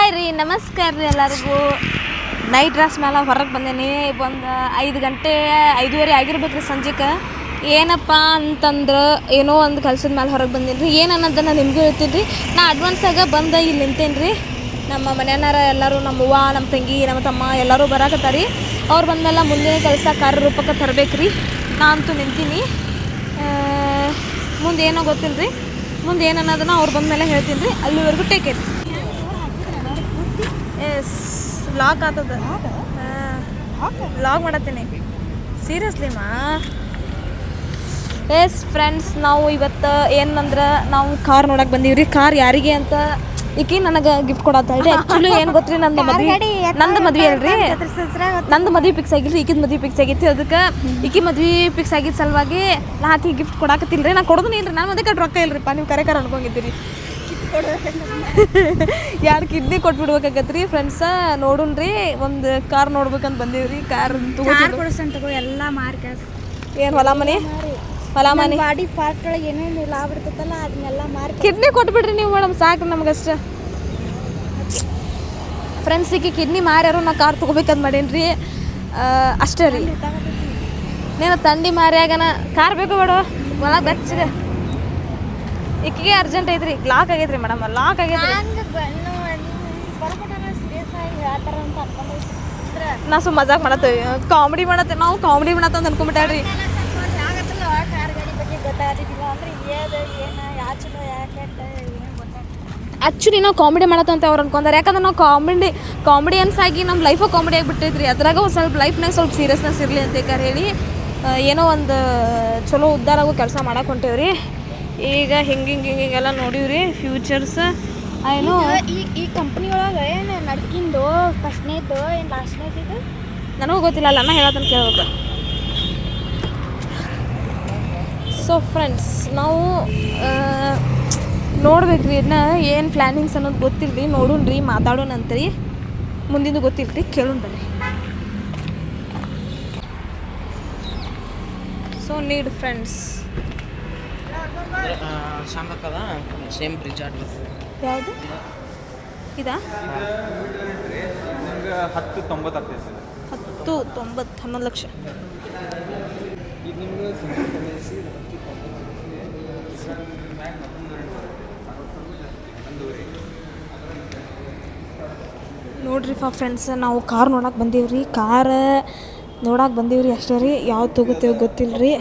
Hi ರೀ, ನಮಸ್ಕಾರ ರೀ ಎಲ್ಲರಿಗೂ. ನೈಟ್ ಡ್ರೆಸ್ ಮೇಲೆ ಹೊರಗೆ ಬಂದೇನಿ. ಒಂದು 5 ಗಂಟೆ 5:30 ಆಗಿರ್ಬೇಕು ರೀ ಸಂಜೆಗೆ. ಏನಪ್ಪ ಅಂತಂದ್ರೆ ಏನೋ ಒಂದು ಕೆಲಸದ ಮೇಲೆ ಹೊರಗೆ ಬಂದೀನಿ ರೀ. ಏನು ಅನ್ನೋದು ನಾನು ನಿಮಗೂ ಹೇಳ್ತೀನಿ ರೀ. ನಾ ಅಡ್ವಾನ್ಸಾಗ ಬಂದು ಇಲ್ಲಿ ನಿಂತೇನೆ ರೀ. ನಮ್ಮ ಮನೆಯನ್ನಾರ ಎಲ್ಲರೂ, ನಮ್ಮ ಅವ್ವ, ನಮ್ಮ ತಂಗಿ, ನಮ್ಮ ತಮ್ಮ ಎಲ್ಲರೂ ಬರಾಕತ್ತಾರೆ ರೀ. ಅವ್ರು ಬಂದೆಲ್ಲ ಮುಂದಿನ ಕೆಲಸ ಕಾರ್ಯರೂಪಕ್ಕೆ ತರಬೇಕು ರೀ. ನಾ ಅಂತೂ ನಿಂತೀನಿ. ಮುಂದೆ ಏನೋ ಗೊತ್ತಿಲ್ಲ ರೀ. ಮುಂದೆ ಏನು ಅನ್ನೋದನ್ನ ಅವ್ರು ಬಂದ ಮೇಲೆ ಹೇಳ್ತೀನಿ ರೀ. ಅಲ್ಲಿವರೆಗೂ ಟೇಕ್ ಇಟ್. ಎಸ್, ಲಾಕ್ ಆಗ್ತದ. ಲಾಕ್ ಮಾಡತ್ತೀನಿ ಸೀರಿಯಸ್ಲಿಮಾ. ಎಸ್ ಫ್ರೆಂಡ್ಸ್, ನಾವು ಇವತ್ತು ಏನಂದ್ರೆ ನಾವು ಕಾರ್ ನೋಡಕ್ಕೆ ಬಂದೀವಿ ರೀ. ಕಾರ್ ಯಾರಿಗೆ ಅಂತ ಈಕಿ ನನಗೆ ಗಿಫ್ಟ್ ಕೊಡತ್ತಾಳ್ರಿ. ಆ್ಯಕ್ಚುಲಿ ಏನು ಗೊತ್ತ್ರಿ, ನಂದು ಮದ್ವೆ ಅಲ್ರಿ. ನಂದು ಮದ್ವೆ ಫಿಕ್ಸ್ ಆಗಿಲ್ರಿ, ಈಕಿದ ಮದ್ವೆ ಫಿಕ್ಸ್ ಆಗೈತಿ. ಅದಕ್ಕೆ ಈಕಿ ಮದ್ವೆ ಫಿಕ್ಸ್ ಆಗಿದ್ದ ಸಲುವಾಗಿ ನಾ ಆಕಿ ಗಿಫ್ಟ್ ಕೊಡಾಕತ್ತಿಲ್ಲ ರೀ. ನಾ ಕೊಡೋದು ಇಲ್ರಿ, ನಾನು ಅದಕ್ಕೆ ರೊಕ್ಕ ಇಲ್ರಿಪ್ಪ. ನೀವು ಕರೆ ಅನ್ಕೊಂಡಿದ್ದೀರಿ. 2 ಕಿಡ್ನಿ ಕೊಟ್ಬಿಡ್ಬೇಕಾಗತ್ರಿ ಫ್ರೆಂಡ್ಸ. ನೋಡುನ್ರಿ, ಒಂದು ಕಾರ್ ನೋಡ್ಬೇಕಂತ ಬಂದೀವ್ರಿ. ಕಾರ್ ತಗೋ ಎಲ್ಲ ಮಾರ್ಕೆಟ್. ಏನು ಹೊಲ ಮನೆ ಬಾಡಿ ಪಾರ್ಟ್ ಒಳಗೆ ಏನೇನು ಲಾಭ ಇರ್ತೈತಲ್ಲ ಅದನ್ನೆಲ್ಲ ಮಾರ್ಕ್. ಕಿಡ್ನಿ ಕೊಟ್ಬಿಡ್ರಿ ನೀವು ಮೇಡಮ್, ಸಾಕು ನಮಗಷ್ಟು. ಫ್ರೆಂಡ್ಸಿಗೆ ಕಿಡ್ನಿ ಮಾರ್ಯಾರು ನಾ ಕಾರ್ ತೊಗೋಬೇಕಂತ ಮಾಡೀನಿ ರೀ. ಅಷ್ಟೇ ರೀ. ನೀನು ತಂಡಿ ಮಾರ್ಯಾಗನ ಕಾರ್ ಬೇಕು ಬೇಡ ಹೊಲ ಬೆಚ್ಚಗೆ. ಈಕಿಗೆ ಅರ್ಜೆಂಟ್ ಐತ್ರಿ. ಲಾಕ್ ಆಗೈತ್ರಿ ಮೇಡಮ್, ಲಾಕ್ ಆಗೈತ್ರಿ. ನಾ ಸುಮ್ಮ ಮಜಾಕ್ ಮಾಡತ್ತೇವೆ, ಕಾಮಿಡಿ ಮಾಡತ್ತೇವೆ. ನಾವು ಕಾಮಿಡಿ ಮಾಡತ್ತ ಅಂತ ಅನ್ಕೊಂಬಿಟ್ಟಾಳ್ರಿ. ಆ್ಯಕ್ಚುಲಿ ನಾವು ಕಾಮಿಡಿ ಮಾಡತ್ತಂತ ಅವ್ರು ಅನ್ಕೊಂತಾರೆ. ಯಾಕಂದ್ರೆ ನಾವು ಕಾಮಿಡಿಯನ್ಸ್ ಆಗಿ ನಮ್ಮ ಲೈಫಾಗ ಕಾಮಿಡಿ ಆಗಿಬಿಟ್ಟೈತ್ರಿ. ಅದ್ರಾಗ ಒಂದು ಸ್ವಲ್ಪ ಲೈಫ್ನಾಗ ಸ್ವಲ್ಪ ಸೀರಿಯಸ್ನೆಸ್ ಇರಲಿ ಅಂತ ಹೇಳಿ ಏನೋ ಒಂದು ಚಲೋ ಉದ್ಧಾರ ಆಗೋ ಕೆಲಸ ಮಾಡಕ್ಕೆ ಹೊಂಟೇವ್ರಿ. ಈಗ ಹಿಂಗೆಲ್ಲ ನೋಡೀವ್ರಿ ಫ್ಯೂಚರ್ಸ್. ಏನು ಈ ಕಂಪ್ನಿ ಒಳಗೆ ಏನು ನಡ್ಕಿಂದು ಫಸ್ಟ್ನೇದು ಏನು ಲಾಸ್ಟ್ನೇದು ನನಗೂ ಗೊತ್ತಿಲ್ಲ, ಅಲ್ಲ ಅಣ್ಣ ಹೇಳತ್ತಂತ ಕೇಳ್ಬೇಕು. ಸೊ ಫ್ರೆಂಡ್ಸ್, ನಾವು ನೋಡ್ಬೇಕ್ರಿ. ಇದನ್ನ ಏನು ಪ್ಲ್ಯಾನಿಂಗ್ಸ್ ಅನ್ನೋದು ಗೊತ್ತಿಲ್ಲ ರೀ. ನೋಡೋಣ ರೀ, ಮಾತಾಡೋಣ ಅಂತ್ರಿ. ಮುಂದಿಂದು ಗೊತ್ತಿಲ್ಲ ರೀ, ಕೇಳೋಣ ಬನ್ನಿ. ಸೊ ನೀಡ್ ಫ್ರೆಂಡ್ಸ್ ಸಾಂಗಕ್ಕದ ಸೇಮ್ ಬ್ರಿಡ್ಜ್ ಆಡ್ಲಿ. ಯಾವುದು ಇದಾ? 10-90 ಆಗ್ತೈತೆ. 10-90 11 ಲಕ್ಷ. ನೋಡ್ರಿ ಫ್ರೆಂಡ್ಸ್, ನಾವು ಕಾರ್ ನೋಡಕ್ಕೆ ಬಂದೀವ್ರಿ. ಕಾರ್ ನೋಡಕ್ಕೆ ಬಂದೀವ್ರಿ ಅಷ್ಟೇ ರೀ. ಯಾವ್ದು ತೊಗೋತೇವೆ ಗೊತ್ತಿಲ್ಲ ರೀ.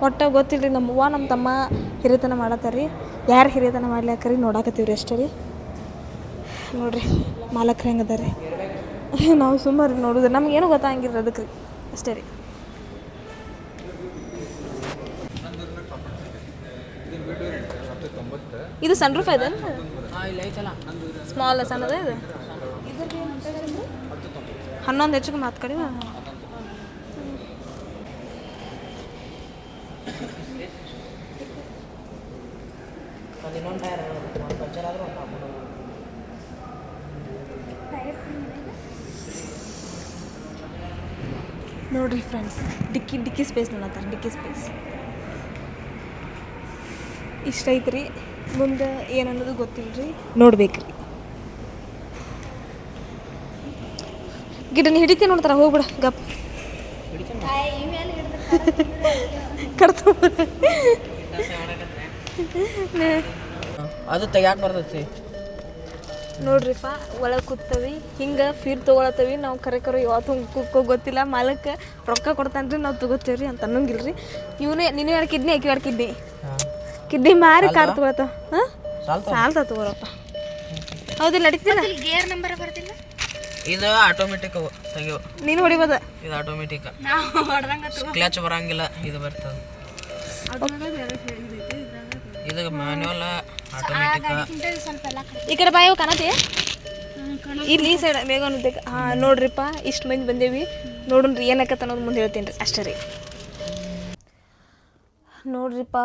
ಒಟ್ಟು ಗೊತ್ತಿಲ್ಲ ರೀ. ನಮ್ಮ ಅವ್ವ ನಮ್ಮ ತಮ್ಮ ಹಿರಿತನ ಮಾಡತ್ತಾರ ರೀ. ಯಾರು ಹಿರಿತನ ಮಾಡ್ಲಾಕರಿ ನೋಡಾಕತ್ತೀವ್ರಿ ಅಷ್ಟೇ ರೀ. ನೋಡಿರಿ ಮಾಲಕ್ರು ಹೆಂಗದ ರೀ. ನಾವು ಸುಮಾರು ನೋಡಿದ್ರೆ ನಮಗೇನು ಗೊತ್ತಾಗಿಲ್ಲ ಅದಕ್ಕೆ ರೀ, ಅಷ್ಟೇ ರೀ. ಇದು ಸನ್ ರೂಫ್ ಇದೆ, ಸ್ಮಾಲ್ ಸಣ್ಣದ ಇದು. 11 ಹೆಚ್ಚಿಗೆ ಮಾತು ಕಡಿಮೆ. ನೋಡ್ರಿ ಫ್ರೆಂಡ್ಸ್, ಡಿಕ್ಕಿ ಸ್ಪೇಸ್ ನೋಡತ್ತಾರೆ. ಡಿಕ್ಕಿ ಸ್ಪೇಸ್ ಇಷ್ಟ ಐತ್ರಿ. ಮುಂದೆ ಏನನ್ನೋದು ಗೊತ್ತಿಲ್ಲ ರೀ, ನೋಡ್ಬೇಕ್ರಿ. ಗಿಡನ ಹಿಡಿತಿ ನೋಡ್ತಾರ, ಹೋಗ್ಬಿಡ ಗಪ್ ಕಡ್ತ. ಅದು ತೆಗ್ಯಾಕೆ ಬರ್ತೈತಿ ನೋಡ್ರಿಪ್ಪ. ಒಳಗೆ ಕೂತವಿ, ಹಿಂಗೆ ಫೀಲ್ ತೊಗೊಳತ್ತವಿ ನಾವು. ಕರೆ ಯಾವತ್ತು ಕುಕ್ಕೋ ಗೊತ್ತಿಲ್ಲ. ಮಾಲಕ್ಕೆ ರೊಕ್ಕ ಕೊಡ್ತಾನೆ ರೀ, ನಾವು ತೊಗೋತೇವ್ರಿ ಅಂತ ಅನ್ನೋಂಗಿಲ್ಲ ರೀ. ನೀನು 2 ಕಿಡ್ನಿ ಆಕಿ 2 ಕಿಡ್ನಿ ಮಾರಿ ಕಾರ್ ತೊಗೊಳತ್ತ. ಸಾಲ್ತ ತೊಗೊಳಪ್ಪ. ಹೌದಿಲ್ಲ? ನಡೀತಿಲ್ಲ. ಗೇರ್ ನಂಬರ್ ಬರ್ತಿಲ್ಲ. ಇದು ಆಟೋಮೆಟಿಕ್ ತೆಗಿಯೋ. ನೀನು ಹೊಡಿಬೋದ? ಇದು ಆಟೋಮೆಟಿಕ್. ನಾವು ಹೊಡೆದಂಗ ಕ್ಲಚ್ ಬರಂಗಿಲ್ಲ, ಇದು ಬರ್ತದೆ. ಇದು ಮ್ಯಾನ್ಯುವಲ್, ಆಟೋಮೆಟಿಕ್. ಸ್ವಲ್ಪ ಎಲ್ಲ ಈ ಕಡೆ ಬಾಯೋ ಕಾಣತಿ ಇಲ್ಲಿ ಈ ಸೈಡ್ ಬೇಗ ಅನ್ನೋದಕ್ಕೆ. ನೋಡ್ರಿಪ್ಪ, ಇಷ್ಟು ಮಂದಿ ಬಂದೇವಿ. ನೋಡ್ರಿ ಏನಕ್ಕತ್ತ ಅನ್ನೋದು ಮುಂದೆ ಹೇಳ್ತೀನಿ ರೀ, ಅಷ್ಟೇ ರೀ. ನೋಡ್ರಿಪ್ಪ,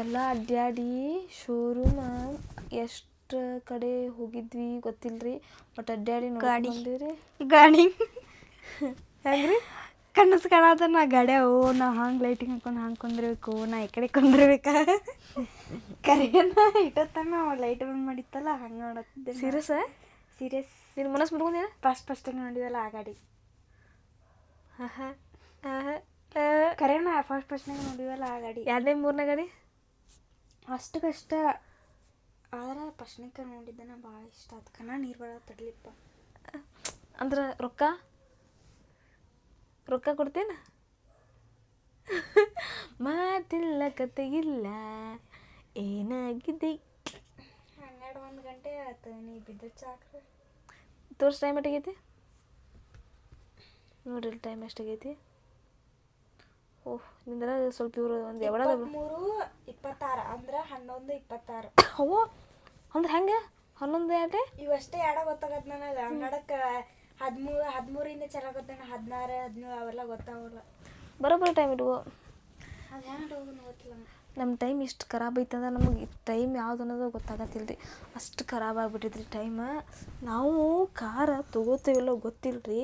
ಎಲ್ಲ ಅಡ್ಡಾಡಿ ಶೋರೂಮ ಎಷ್ಟು ಕಡೆ ಹೋಗಿದ್ವಿ ಗೊತ್ತಿಲ್ಲ ರೀ. ಬಟ್ ಅಡ್ಡಾಡಿ ನೋಡ್ಕೊಂಡ್ರಿ. ಗಾಡಿ ಹೆಂಗ್ರಿ ಕನಸು ಕಾಣತ್ತ ನಾ ಗಡ್ಯಾವು ನಾ ಹಂಗೆ ಲೈಟಿಂಗ್ ಹಾಕೊಂಡು ಹಂಗೆ ಕುಂದಿರ್ಬೇಕು ನಾ ಈ ಕಡೆ ಕುಂದಿರ್ಬೇಕಾ ಕರೆನ ಇಟ್ಟತ್ತಮ್ಮ ಲೈಟ್ ಬಂದ್ ಮಾಡಿತ್ತಲ್ಲ ಹಂಗೆ ನೋಡತ್ತಿದ್ದೆ ಸೀರಿಯಸ್ ಸೀರಿಯಸ್ ನಿನ್ನ ಮನಸ್ಸು ಮಾಡ್ಕೊಂಡೇನ ಫಸ್ಟ್ ನೋಡಿದಲ್ಲ ಆ ಗಾಡಿ ಕರೆನ ಫಸ್ಟ್ನಾಗ ನೋಡಿವಲ್ಲ ಆ ಗಾಡಿ 2ನೇ 3ನೇ ಗಾಡಿ ಅಷ್ಟಕ್ಕಷ್ಟ ಆದ್ರೆ ಫಸ್ಟ್ನಾಗ ನೋಡಿದ್ದೆ ನಾ ಭಾಳ ಇಷ್ಟ ಅದಕ್ಕೆ ನಾ ನೀರು ಬರ ತಡ್ಲಿಪ್ಪ ಅಂದ್ರೆ ರೊಕ್ಕ ಕೊಡ್ತೇನ ಮಾತಿಲ್ಲ ಕತೆ ಇಲ್ಲ ಏನಾಗಿದೆ 12-1 ಗಂಟೆ ಆಯ್ತು ನೀ ಬಿದ್ದ ಚಾಕ್ರ ತೋರ್ಸ್ ಟೈಮ್ ಎಷ್ಟಾಗೈತಿ ನೋಡ್ರಿ ಟೈಮ್ ಎಷ್ಟಾಗೈತಿ ಓಹ್ ನಿಂದ್ರ ಸ್ವಲ್ಪ ಇವರು ಒಂದು ಯಾವಡ 23:26 ಅಂದ್ರೆ 11:26 ಅವೋ ಅಂದ್ರೆ ಹೆಂಗೆ 11 ಯಾಕೆ ಇವಷ್ಟೇ ಯಾಡ ಗೊತ್ತಾಗತ್ತೆ ನನಗೆ ನಡಕ್ಕೆ 13 ಚಲ ಗೊತ್ತಾಗ 16 17 ಅವೆಲ್ಲ ಗೊತ್ತಾಗಲ್ಲ ಬರೋಬ್ಬರಿ ಟೈಮ್ ಇಡುವ ಅದು ಹೆಂಗೆ ಹೋಗೋದು ಗೊತ್ತಿಲ್ಲ ನಮ್ಮ ಟೈಮ್ ಇಷ್ಟು ಖರಾಬ್ ಐತಂದ್ರೆ ನಮಗೆ ಟೈಮ್ ಯಾವ್ದು ಅನ್ನೋದು ಗೊತ್ತಾಗತ್ತಿಲ್ಲ ರೀ ಅಷ್ಟು ಖರಾಬ್ ಆಗ್ಬಿಟ್ಟಿದ್ರಿ ಟೈಮ್ ನಾವು ಕಾರ ತೊಗೋತೀವಿಲ್ಲೋ ಗೊತ್ತಿಲ್ಲ ರೀ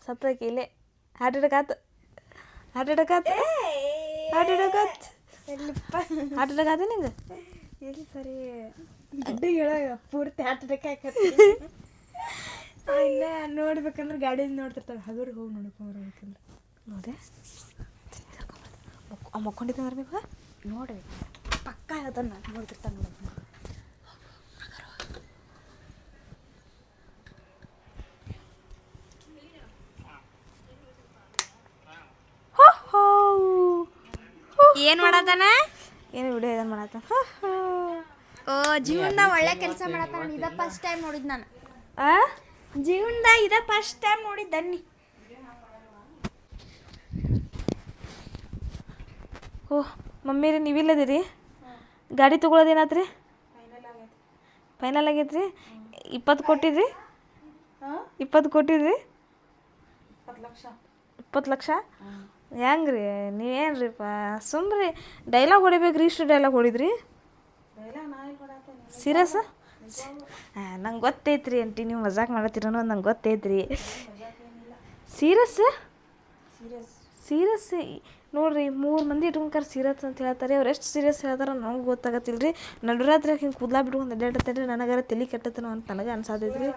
ಸತ್ತಕ್ಕೆ ಇಲ್ಲೇ ಹಾರ್ಟ್ ಅಟ್ಯಾಕ್ ಆತ ನಿಂಗೆ ಎಲ್ಲಿ ಸರಿ ದುಡ್ಡು ಹೇಳೋ ಪೂರ್ತಿ ಆಟಕ್ಕೆ ಹಾಕತ್ತೆ ಇಲ್ಲ ನೋಡ್ಬೇಕಂದ್ರೆ ಗಾಡಿಯಿಂದ ನೋಡ್ತಿರ್ತಾವೆ ಹಗರು ಹೋಗಿ ನೋಡ್ಕೊಂಬರ್ಬೇಕಂದ್ರೆ ನೋಡೆ ಮಕ್ಕೊಂಡಿದ್ದಂದ್ರೆ ನೀವು ನೋಡಿ ಪಕ್ಕ ಅದನ್ನು ನೋಡ್ತಿರ್ತಾನೆ ನೋಡಿ ಏನು ಮಾಡತಾನ ಏನು ವಿಡಿಯೋ ಇದನ್ನು ಮಾಡತ್ತ ಓ ಜೀವನದಾಗ ಒಳ್ಳೆ ಕೆಲಸ ಮಾಡತ್ತಾನ ಇದ ಫಸ್ಟ್ ಟೈಮ್ ನೋಡಿದ್ ನಾನು ಜೀವನದಾಗ ಇದ ಫಸ್ಟ್ ಟೈಮ್ ನೋಡಿದ್ದನ್ನಿ ಓಹ್ ಮಮ್ಮಿ ರೀ ನೀವಿಲ್ಲದಿರಿ ಗಾಡಿ ತೊಗೊಳೋದೇನಾತ್ರಿ ಫೈನಲ್ ಆಗೈತ್ರಿ 20 ಕೊಟ್ಟಿದ್ರಿ 20 ಕೊಟ್ಟಿದ್ರಿ 20 ಲಕ್ಷ ಹೆಂಗೆ ರೀ ನೀವೇನು ರೀಪ್ಪ ಸುಮ್ರಿ ಡೈಲಾಗ್ ಹೊಡಿಬೇಕ್ರಿ ಇಷ್ಟು ಡೈಲಾಗ್ ಹೊಡಿದ್ರಿ ಸೀರಿಯಸ್ ನಂಗೆ ಗೊತ್ತೈತ್ರಿ ಅಂಟಿ ನೀವು ಮಜಾಕ್ ಮಾಡತ್ತೀರ ಅನ್ನೋದು ನಂಗೆ ಗೊತ್ತೈತ್ರಿ ಸೀರಿಯಸ್ ನೋಡ್ರಿ 3 ಮಂದಿ ಇಟ್ಕೊಂಡ್ಕಾರ ಸೀರಿಯಸ್ ಅಂತ ಹೇಳ್ತಾರೆ ಅವ್ರು ಎಷ್ಟು ಸೀರಿಯಸ್ ಹೇಳ್ತಾರ ನಮ್ಗೆ ಗೊತ್ತಾಗತ್ತಿಲ್ಲ ರೀ ನಡುರಾತ್ರಿ ಹಿಂಗೆ ಕೂದಲಾ ಬಿಟ್ಕೊಂಡು ಅಡ್ಡಾಡತ್ತೇನೆ ನನಗಾರ ತಲೆ ಕೆಟ್ಟತನೋ ಅಂತ ನನಗೆ ಅನ್ಸಾತೈತ್ರಿ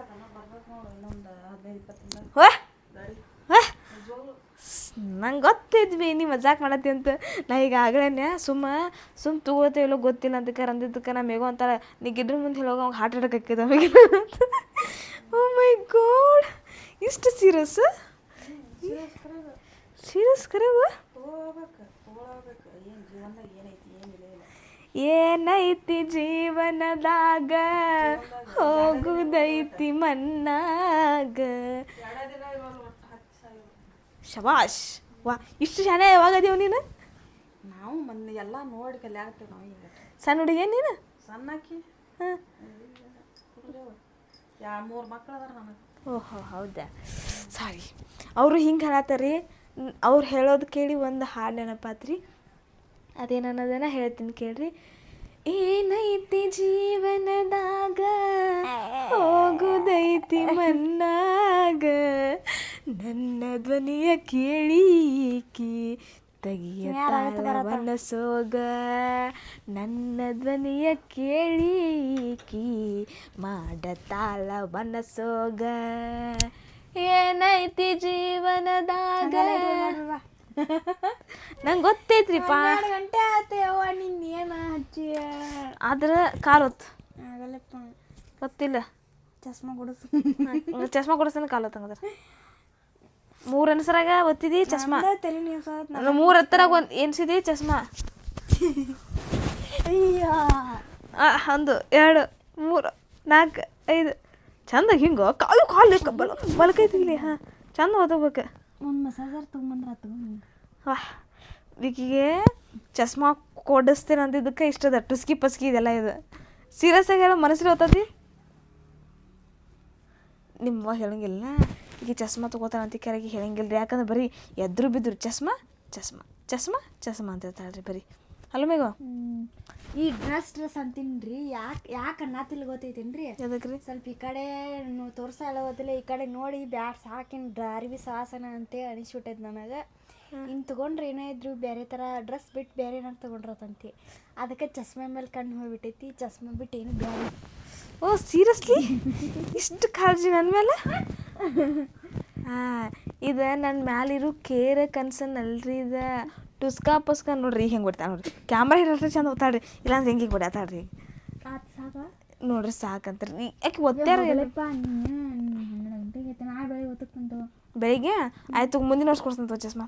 ನಂಗೆ ಗೊತ್ತಿದ್ವಿ ನೀ ಮಜಾಕ್ ಮಾಡತ್ತಿ ಅಂತ ನಾ ಈಗ ಆಗಲೇ ಸುಮ್ಮ ತಗೋತೇವಲ್ಲೋ ಗೊತ್ತಿಲ್ಲ ಅಂತ ಅಂದಿದ್ದಕ್ಕೆ ನಾ ಮೇಗೋ ಅಂತಾಳೆ ನೀ ಗಿಡ್ರ ಮುಂದೆ ಹೇಳೋಗ ಅವ್ಗೆ ಹಾರ್ಟ್ ಅಟ್ಯಾಕ್ ಹಾಕಿದ ಓ ಮೈ ಗಾಡ್ ಇಷ್ಟು ಸೀರಿಯಸ್ ಕರೆವ ಏನೈತಿ ಜೀವನದಾಗ ಹೋಗುದೈತಿ ಮನ್ನಾಗ ಶಬಾಷ್ ವಾ ಇಷ್ಟು ಶಾನೆ ಯಾವಾಗ ಅದೀವ ನೀನು ನಾವು ಮೊನ್ನೆ ಎಲ್ಲ ನೋಡಿ ಕಲ್ಯಾಗ್ತೇವೆ ನಾವು ಈಗ ಸಣ್ಣ ಹುಡುಗಿ ನೀನು ಸಣ್ಣಾಕಿ ಹಾಂ 3 ಮಕ್ಳು ಅದಾರ ನನಗೆ ಓಹೋ ಹೌದಾ ಸಾರಿ ಅವರು ಹಿಂಗೆ ಹೇಳತ್ತಾರೀ ಅವ್ರು ಹೇಳೋದು ಕೇಳಿ ಒಂದು ಹಾಡು ನೆನಪಾತ್ರಿ ಅದೇನನ್ನೋದನ್ನ ಹೇಳ್ತೀನಿ ಕೇಳ್ರಿ ಏನೈತಿ ಜೀವನದಾಗ ಹೋಗುದೈತಿ ಮನ್ನಾಗ ನನ್ನ ಧ್ವನಿಯ ಕೇಳೀಕಿ ತೆಗಿಯತಾಳ ಮನಸೋಗ ನನ್ನ ಧ್ವನಿಯ ಕೇಳೀಕಿ ಮಾಡತಾಳ ಮನಸೋಗ ಏನೈತಿ ಜೀವನದಾಗ ನಂಗೆ ಗೊತ್ತೈತ್ರಿಪ್ಪ 12 ಗಂಟೆ ಆತೇವ ನಿನ್ನ ಏನು ಹಚ್ಚಿ ಆದ್ರೆ ಕಾಲೊತ್ತು ಆಗಲ್ಲಪ್ಪ ಗೊತ್ತಿಲ್ಲ ಚಸ್ಮಾ ಕೊಡಿಸು ಚಸ್ಮಾ ಕೊಡಿಸ್ತಾನೆ ಕಾಲೊತ್ತು ಹಂಗಂದ್ರೆ 3 ಅನ್ಸರಾಗ ಒತ್ತಿದಿ ಚಸ್ಮಾ ತಲೆ ನೀವು 3 ಹತ್ತರಾಗ ಒಂದು ಎನ್ಸಿದಿ ಚಸ್ಮಾ ಒಂದು 2 3 4 5 ಚಂದ ಹಿಂಗೆ ಕಾಲು ಬಲಕೈತಿ ಇಲ್ಲಿ ಹಾಂ ಚಂದ ಓದಬೇಕು ಒಂದು ಮಸಾಜರ್ ತೊಗೊಂಬಂದ್ರೆ ವಾಹ್ ವಿಕಿಗೆ ಚಸ್ಮಾ ಕೊಡಿಸ್ತೇನೆ ಅಂದಿದ್ದಕ್ಕೆ ಇಷ್ಟದ ಟುಸ್ಕಿ ಪಸ್ಕಿ ಇದೆಲ್ಲ ಇದು ಸೀರಿಯಸ್ ಆಗಿ ಹೇಳೋ ಮನಸ್ಸಲ್ಲಿ ಓದ್ತತಿ ನಿಮ್ಮ ಹೇಳಂಗಿಲ್ಲ ಈಗ ಚಸ್ಮಾ ತೊಗೋತಾನೆ ಅಂತ ಕೆರೆಗೆ ಹೇಳಂಗಿಲ್ಲ ರೀ ಯಾಕಂದ್ರೆ ಬರೀ ಎದ್ರು ಬಿದ್ರು ಚಸ್ಮಾ ಅಂತ ಹೇಳ್ತಾಳೆ ರೀ ಬರೀ ಅಲ್ಲ ಮೇಗೋ ಈ ಡ್ರೆಸ್ ಅಂತೀನ್ರಿ ಯಾಕೆ ಅನ್ನತಿಲ್ ಗೊತ್ತೈತೇನ್ರಿ ಎದಕ್ಕೆ ರೀ ಸ್ವಲ್ಪ ಈ ಕಡೆ ತೋರ್ಸಲ್ಲ ಗೊತ್ತಿಲ್ಲ ಈ ಕಡೆ ನೋಡಿ ಬ್ಯಾಡ್ ಸಾಕಿನ ಅರಿವಿ ಸಾಸನ ಅಂತೇಳಿ ಅನಿಸ್ಬಿಟ್ಟೈತೆ ನನಗೆ ಇನ್ನು ತೊಗೊಂಡ್ರೆ ಏನೇ ಇದ್ರು ಬೇರೆ ಥರ ಡ್ರೆಸ್ ಬಿಟ್ಟು ಬೇರೆ ಏನಾರು ತೊಗೊಂಡ್ರತಂತಿ ಅದಕ್ಕೆ ಚಸ್ಮೆ ಮೇಲೆ ಕಣ್ಣು ಹೋಗ್ಬಿಟ್ಟೈತಿ ಚಸ್ಮೆ ಬಿಟ್ಟು ಏನು ಬೇರೆ. ಓ ಸೀರಿಯಸ್ಲಿ ಇಷ್ಟು ಕಾಳಜಿ ನನ್ನ ಮೇಲೆ? ಹಾಂ, ಇದು ನನ್ನ ಮ್ಯಾಲಿರೋ ಕೇರ್ ಕನ್ಸನ್ ಅಲ್ರಿ ಇದು. ಟುಸ್ಕಾ ಪುಸ್ಕಾ ನೋಡ್ರಿ ಈಗ ಹೆಂಗೆ ಬಿಡ್ತಾಳೆ ನೋಡ್ರಿ, ಕ್ಯಾಮ್ರಾ ಹಿಡಿದ್ರೆ ಚಂದ ಓದ್ತಾಳ್ರಿ, ಇಲ್ಲಾಂದ್ರೆ ಹೆಂಗೆ ಬಿಡತ್ತಾಳ್ರಿ. ಸಾಕ ನೋಡ್ರಿ ಸಾಕಂತ್ರಿ ಯಾಕೆ ಒತ್ತಾರ ಎಲ್ಲಪ್ಪ ನೀನು 12 ಗಂಟೆಗೆ ನಾ ಬೆಳಿಗ್ಗೆ ಓದಕ್ಕಂತು ಬೆಳಿಗ್ಗೆ ಆಯ್ತು ಮುಂದಿನ ವರ್ಷ ಕೊಡ್ಸಂತ ಚಸ್ಮಾ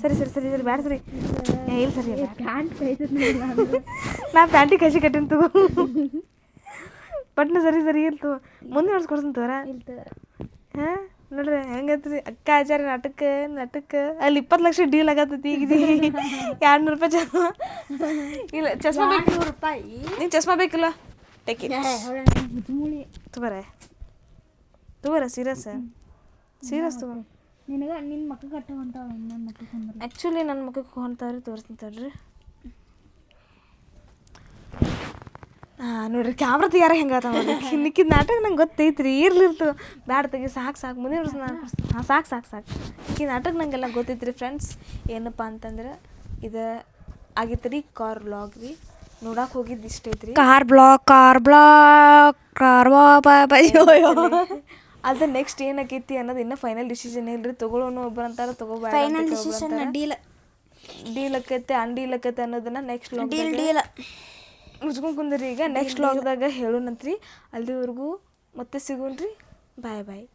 ಸರಿ ಸರಿ ಸರಿ ಸರಿ ಬ್ಯಾಡ ಸರಿ ಇಲ್ಲ ಸರಿ ಪ್ಯಾಂಟ್ ಕೈತದ ನಾ ಪ್ಯಾಂಟಿಗೆ ಕೈಸಿ ಕಟ್ಟಿನ ತಗೋ ಪಟ್ನ ಸರಿ ಸರಿ ಇಲ್ತು ಮುಂದಿನ ವರ್ಷ ಕೊಡ್ಸಂತ ತೋರ ಹಾಂ ನೋಡ್ರಿ ಹೆಂಗತ್ರಿ ಅಕ್ಕ ಆಚಾರ್ಯ ನಾಟಕ ಅಲ್ಲಿ 20 ಲಕ್ಷ ಡೀಲ್ ಆಗತ್ತೈತಿ ಈಗ 200 ರೂಪಾಯಿ ಚಸ್ಮಾ ಇಲ್ಲ ಚಸ್ಮಾ ಬೇಕು ರೂಪಾಯಿ ನೀನು ಚಸ್ಮಾ ಬೇಕಿಲ್ಲ ಟೆಕ್ಕಿ ತಗೋರ ಸೀರಿಯಸ್ ತಗೋ ನಿನಗೆ ನಿನ್ನ ಮಕ್ಕ ಕಟ್ಟುವಂತ ನನ್ನ ಮಕ್ಕಳು ಆ್ಯಕ್ಚುಲಿ ನನ್ನ ಮಕ್ಕಕ್ಕೆ ಹೊಂತಾವ್ರಿ ತೋರಿಸ್ತಾಳ್ರಿ. ಹಾಂ ನೋಡ್ರಿ ಕ್ಯಾಮ್ರಾ ತೆಗ್ಯಾರ ಹೆಂಗಾತ ನಿಕ್ಕಿದ ನಾಟಕ ನಂಗೆ ಗೊತ್ತೈತ್ರಿ ಇರ್ಲಿರ್ತು ಬ್ಯಾಡ ತೆಗಿ ಸಾಕು ಮುಂದಿನ ವರ್ಷ ನಾನು ಹಾಂ ಸಾಕು ಈ ನಾಟಕ ನಂಗೆಲ್ಲ ಗೊತ್ತೈತ್ರಿ ಫ್ರೆಂಡ್ಸ್. ಏನಪ್ಪ ಅಂತಂದ್ರೆ ಇದು ಆಗಿತ್ತು ರೀ ಕಾರ್ ಬ್ಲಾಗ್ ರೀ, ನೋಡಕ್ಕೆ ಹೋಗಿದ್ದು ಇಷ್ಟ ಐತ್ರಿ. ಕಾರ್ ಬ್ಲಾಕ್ ಅದು ನೆಕ್ಸ್ಟ್ ಏನಾಕೈತಿ ಅನ್ನೋದು ಇನ್ನೂ ಫೈನಲ್ ಡಿಸಿಷನ್ ಇಲ್ರಿ. ತೊಗೊಳೋನು ಒಬ್ಬರು ಅಂತಾರೆ ತೊಗೋಬೇಡ ಫೈನಲ್ ಡಿಸಿಷನ್ ಡೀಲ್ ಆಕೈತೆ ಅನ್ಡೀಲ್ ಆಕೈತೆ ಅನ್ನೋದನ್ನ ನೆಕ್ಸ್ಟ್ ಮುಚ್ಕೊಂಡು ಕುಂದ್ರಿ. ಈಗ ನೆಕ್ಸ್ಟ್ ಲಾಗ್ದಾಗ ಹೇಳೋಣಂತ್ರಿ. ಅಲ್ಲಿವರೆಗೂ ಮತ್ತೆ ಸಿಗೋಣ್ರಿ. ಬಾಯ್ ಬಾಯ್.